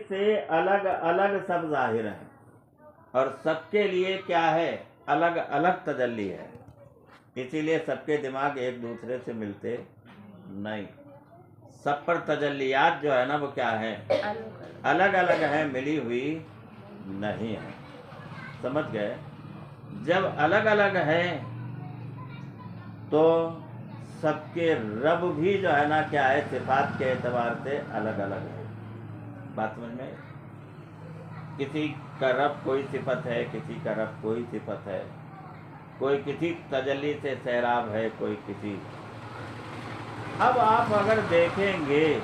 سے الگ الگ سب ظاہر ہیں، اور سب کے لیے کیا ہے؟ الگ الگ تجلی ہے، اسی لیے سب کے دماغ ایک دوسرے سے ملتے نہیں، سب پر تجلیات جو ہے نا وہ کیا ہے؟ الگ الگ ہیں، ملی ہوئی نہیں ہے۔ سمجھ گئے؟ جب الگ الگ ہیں تو سب کے رب بھی جو ہے نا کیا ہے؟ صفات کے اعتبار سے الگ الگ ہے۔ بات سمجھ میں؟ کسی کا رب کوئی صفت ہے، کسی کا رب کوئی صفت ہے، کوئی کسی تجلی سے سیراب ہے، کوئی کسی۔ اب آپ اگر دیکھیں گے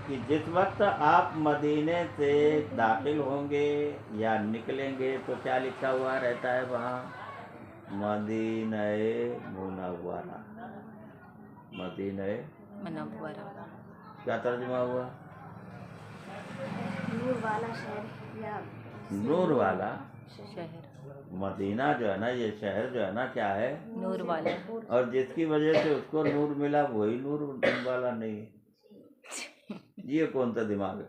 کہ جس وقت آپ مدینے سے داخل ہوں گے یا نکلیں گے تو کیا لکھا ہوا رہتا ہے وہاں؟ مدینہ منورہ۔ مدینہ منورہ کیا ترجمہ ہوا؟ نور والا شہر یا نور والا شہر، مدینہ جو ہے نا یہ شہر جو ہے نا کیا ہے؟ نور والا۔ اور جس کی وجہ سے اس کو نور ملا وہی نور والا نہیں ہے۔ یہ کون سا دماغ ہے؟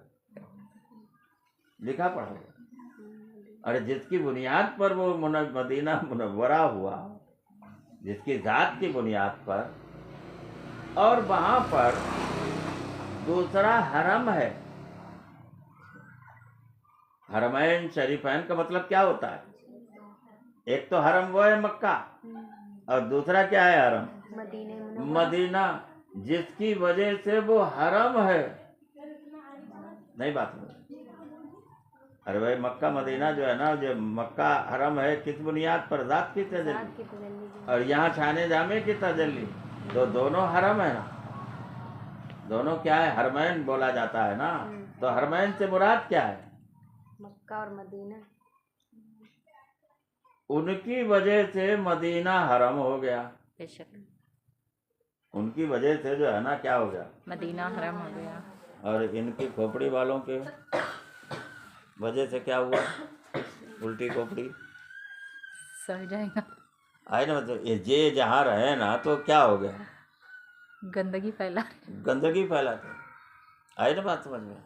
لکھا پڑھا ہوا۔ اور جس کی بنیاد پر وہ مدینہ منورہ ہوا، جس کی ذات کی بنیاد پر، اور وہاں پر دوسرا حرم ہے۔ حرمین شریفین کا مطلب کیا ہوتا ہے؟ ایک تو حرم وہ ہے مکہ، اور دوسرا کیا ہے حرم؟ مدینہ، جس کی وجہ سے وہ حرم ہے۔ نہیں بات میں؟ ارے بھائی مکہ مدینہ جو ہے نا، جو مکہ حرم ہے کس بنیاد پر؟ ذات کی تجلی، اور یہاں شان جامع کی تجلی، تو دونوں حرم ہے نا، دونوں کیا ہے؟ حرمین بولا جاتا ہے نا۔ تو حرمین سے مراد کیا ہے؟ مکہ اور مدینہ۔ ان کی وجہ سے مدینہ حرم ہو گیا، بے شک ان کی وجہ سے جو ہے نا کیا ہو گیا؟ مدینہ حرم ہو گیا۔ اور ان کی کھوپڑی والوں کے وجہ سے کیا ہوا؟ الٹی کھوپڑی سڑ جائے گا، آئے نا، مطلب یہ جہاں رہے نا تو کیا ہو گیا؟ گندگی پھیلا۔ گندگی پھیلاتے، آئے نا بات سمجھ میں؟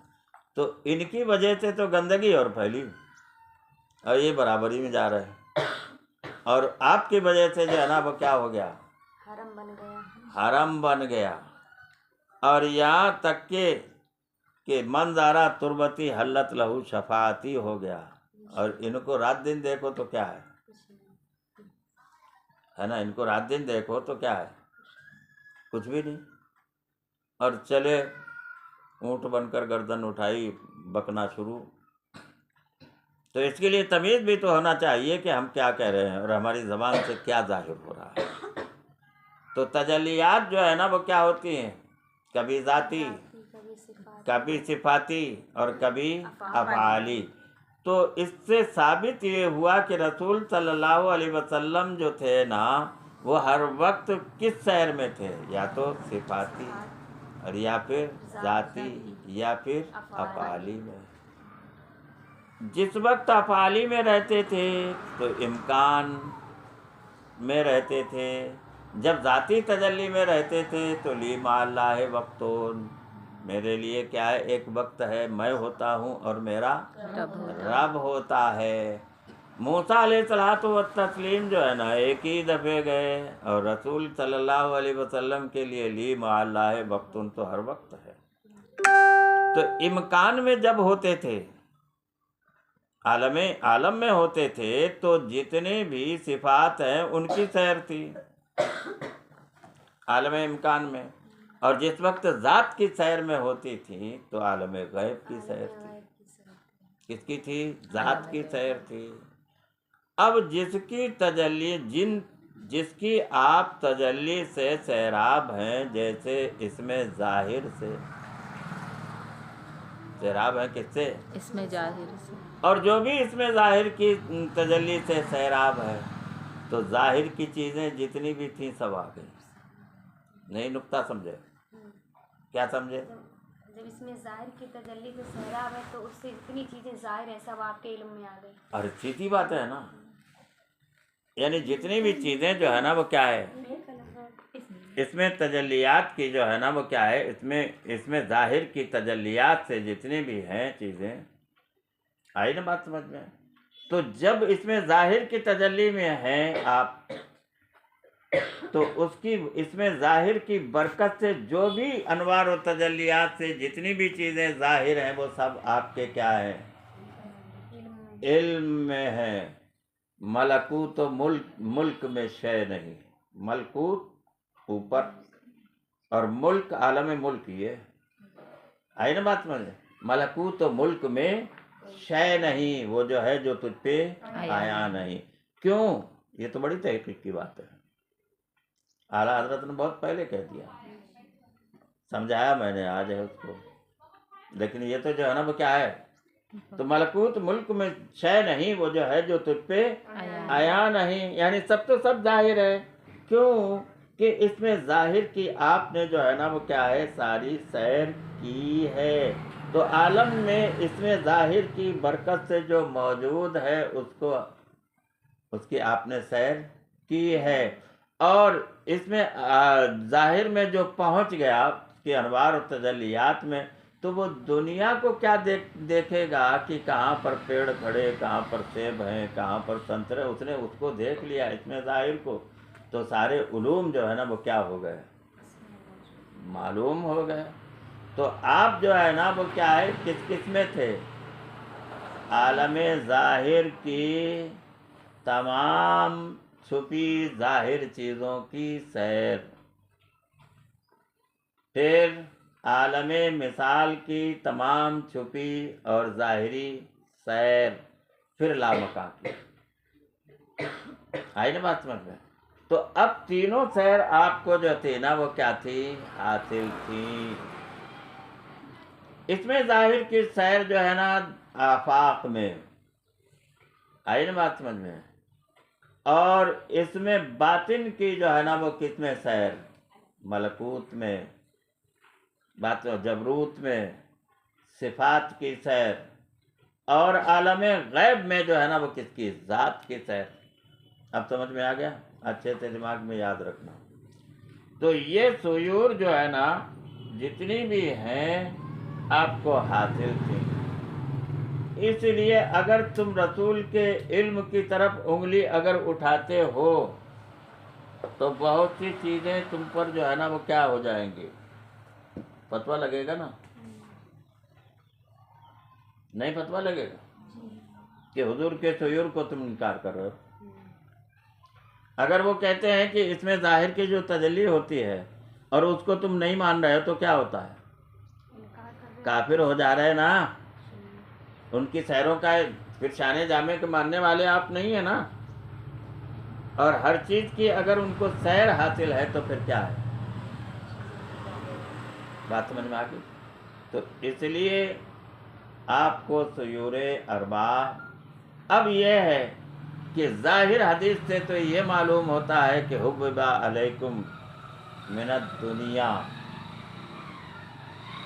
تو ان کی وجہ سے تو گندگی اور پھیلی، اور یہ برابری میں جا رہے ہیں، اور آپ کی وجہ سے جو ہے نا وہ کیا ہو گیا؟ حرم بن گیا۔ حرم بن گیا۔ اور یہاں تک کہ من زارا تربتی حلت لہو شفاعتی ہو گیا۔ اور ان کو رات دن دیکھو تو کیا ہے نا، ان کو رات دن دیکھو تو کیا ہے؟ کچھ بھی نہیں۔ اور چلے اونٹ بن کر گردن اٹھائی بکنا شروع۔ تو اس کے لیے تمیز بھی تو ہونا چاہیے کہ ہم کیا کہہ رہے ہیں اور ہماری زبان سے کیا ظاہر ہو رہا ہے۔ تو تجلیات جو ہے نا وہ کیا ہوتی ہیں؟ کبھی ذاتی، کبھی صفاتی، اور کبھی افعالی۔ تو اس سے ثابت یہ ہوا کہ رسول صلی اللہ علیہ وسلم جو تھے نا وہ ہر وقت کس سیر میں تھے؟ یا تو صفاتی، اور یا پھر ذاتی، یا پھر افعالی میں۔ جس وقت افعالی میں رہتے تھے تو امکان میں رہتے تھے، جب ذاتی تجلی میں رہتے تھے تو لی مع اللہ وقتون، میرے لیے کیا ہے؟ ایک وقت ہے، میں ہوتا ہوں اور میرا رب ہوتا ہے۔ موسیٰ علیہ الصلوۃ والتسلیم جو ہے نا ایک ہی دفعے گئے، اور رسول صلی اللہ علیہ وسلم کے لیے لی مع اللہ وقتون تو ہر وقت ہے۔ تو امکان میں جب ہوتے تھے، عالم میں ہوتے تھے، تو جتنے بھی صفات ہیں ان کی سیر تھی عالم امکان میں، اور جس وقت ذات کی سیر میں ہوتی تھی تو عالم غیب کی سیر تھی۔ کس کی تھی؟ ذات کی سیر تھی۔ اب جس کی تجلی، جس کی آپ تجلی سے سیراب ہیں، جیسے اس میں ظاہر سے سیراب ہے، کس سے؟ اس میں ظاہر سے، اور جو بھی اس میں ظاہر کی تجلی سے سیراب ہے، تو ظاہر کی چیزیں جتنی بھی تھیں سب آ گئی۔ نہیں نکتہ سمجھے؟ کیا سمجھے؟ جب اس میں ظاہر کی تجلی سے سیراب ہے تو اس سے اتنی چیزیں ظاہر ہیں سب آپ کے علم میں آ گئی۔ اور سیدھی بات ہے نا، یعنی جتنی بھی چیزیں جو ہے نا وہ کیا ہے؟ اس میں تجلیات کی جو ہے نا وہ کیا ہے، اس میں ظاہر کی تجلیات سے جتنی بھی ہیں چیزیں، آئی نا بات سمجھ میں؟ تو جب اس میں ظاہر کی تجلی میں ہیں آپ، تو اس میں ظاہر کی برکت سے جو بھی انوار و تجلیات سے جتنی بھی چیزیں ظاہر ہیں وہ سب آپ کے کیا ہیں، علم میں ہے۔ ملکوت و ملک میں شے نہیں، ملکوت اوپر اور ملک عالم ملک، یہ آئی نا بات سمجھ؟ ملکوت و ملک میں شے نہیں، وہ جو ہے جو تجھ پہ آیا نہیں۔ کیوں؟ یہ تو بڑی تحقیق کی بات ہے، اعلیٰ حضرت نے بہت پہلے کہہ دیا، سمجھایا میں نے آج ہے اس کو، لیکن یہ تو جو ہے نا وہ کیا ہے، تو ملکوت ملک میں شے نہیں، وہ جو ہے جو تجھ پہ آیا نہیں، یعنی سب تو سب ظاہر ہے۔ کیوں کہ اس میں ظاہر کی آپ نے جو ہے نا وہ کیا ہے ساری سیر کی ہے، تو عالم میں اس میں ظاہر کی برکت سے جو موجود ہے اس کی آپ نے سیر کی ہے، اور اس میں ظاہر میں جو پہنچ گیا اس کے انوار و تجلیات میں، تو وہ دنیا کو کیا دیکھے گا کہ کہاں پر پیڑ کھڑے، کہاں پر سیب ہیں، کہاں پر سنترے، اس نے اس کو دیکھ لیا اس میں ظاہر کو، تو سارے علوم جو ہے نا وہ کیا ہو گئے، معلوم ہو گئے۔ تو آپ جو ہے نا وہ کیا ہے، کس میں تھے، عالم ظاہر کی تمام چھپی ظاہر چیزوں کی سیر، پھر عالم مثال کی تمام چھپی اور ظاہری سیر، پھر لامکاں کی، آئی نا بات سمجھ میں؟ تو اب تینوں سیر آپ کو جو تھی نا وہ کیا تھی، حاصل تھی۔ اس میں ظاہر کی سیر جو ہے نا آفاق میں، آئی نا بات سمجھ میں، اور اس میں باطن کی جو ہے نا وہ کس میں سیر، ملکوت میں، جبروت میں، صفات کی سیر، اور عالم غیب میں جو ہے نا وہ کس کی، ذات کی سیر۔ اب سمجھ میں آ گیا؟ اچھے سے دماغ میں یاد رکھنا۔ تو یہ سیور جو ہے نا جتنی بھی ہیں آپ کو حاصل تھی، اس لیے اگر تم رسول کے علم کی طرف انگلی اگر اٹھاتے ہو تو بہت سی چیزیں تم پر جو ہے نا وہ کیا ہو جائیں گی، فتویٰ لگے گا نا، نہیں فتویٰ لگے گا کہ حضور کے سیور کو تم انکار کر رہے ہو۔ اگر وہ کہتے ہیں کہ اس میں ظاہر کی جو تجلی ہوتی ہے اور اس کو تم نہیں مان رہے ہو تو کیا ہوتا ہے، کافر ہو جا رہے نا، ان کی سیروں کا پھر شان جامع کے ماننے والے آپ نہیں ہیں نا، اور ہر چیز کی اگر ان کو سیر حاصل ہے تو پھر کیا ہے، بات سمجھ میں آ گئی؟ تو اس لیے آپ کو سیور ارواح اب یہ ہے کہ ظاہر حدیث سے تو یہ معلوم ہوتا ہے کہ حبب علیکم من الدنیا،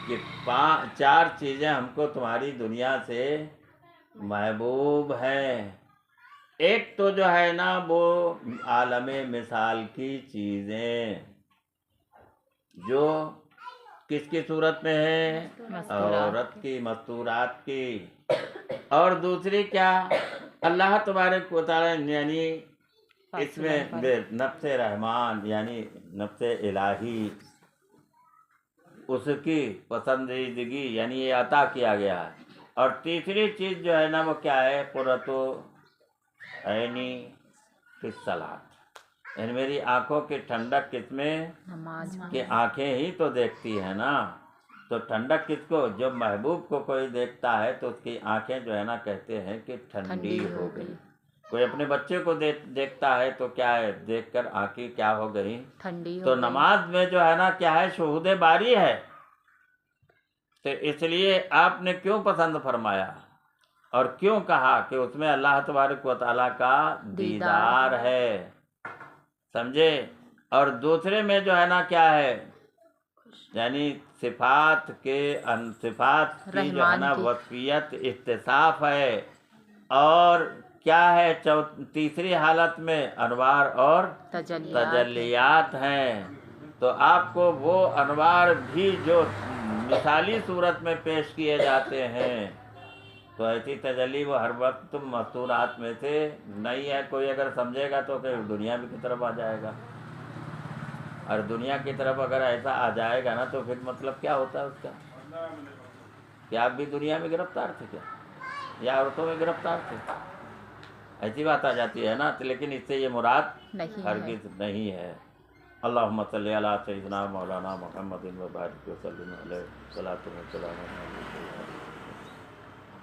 کہ چار چیزیں ہم کو تمہاری دنیا سے محبوب ہیں۔ ایک تو جو ہے نا وہ عالم مثال کی چیزیں جو کس کی صورت میں ہے، عورت کی، مستورات کی، اور دوسری کیا، اللہ تبارک و تعالی یعنی اس میں نفس رحمان یعنی نفس الہی، اس کی پسندیدگی یعنی یہ عطا کیا گیا ہے، اور تیسری چیز جو ہے نا وہ کیا ہے، قرۃ عینی فی الصلاۃ، یعنی میری آنکھوں کی ٹھنڈک کس میں، نماز میں، کہ آنکھیں ہی تو دیکھتی ہیں نا، تو ٹھنڈک کس کو، جب محبوب کو کوئی دیکھتا ہے تو اس کی آنکھیں جو ہے نا کہتے ہیں کہ ٹھنڈی ہو گئی۔ کوئی اپنے بچے کو دیکھتا ہے تو کیا ہے، دیکھ کر آنکھیں کیا ہو گئی، ٹھنڈی ہو تو گئی۔ نماز میں جو ہے نا کیا ہے، شہود باری ہے، تو اس لیے آپ نے کیوں پسند فرمایا اور کیوں کہا کہ اس میں اللہ تبارک و تعالیٰ کا دیدار ہے، سمجھے، اور دوسرے میں جو ہے نا کیا ہے، یعنی صفات کی جو ہے نا وصفیت اتصاف ہے، اور کیا ہے تیسری حالت میں انوار اور تجلیات ہیں، تو آپ کو وہ انوار بھی جو مثالی صورت میں پیش کیے جاتے ہیں، تو ایسی تجلی وہ ہر وقت مستورات میں سے نہیں ہے۔ کوئی اگر سمجھے گا تو کہ دنیا کی طرف آ جائے گا، اور دنیا کی طرف اگر ایسا آ جائے گا نا تو پھر مطلب کیا ہوتا ہے اس کا؟ کہ آپ بھی دنیا میں گرفتار تھے کیا، یا عورتوں میں گرفتار تھے؟ ایسی بات آ جاتی ہے نا، لیکن اس سے یہ مراد نہیں ہے۔ ہرگز نہیں ہے۔ اللہم صلی علی سیدنا مولانا محمد و بارک وسلم علیہ الصلوۃ والسلام علیہ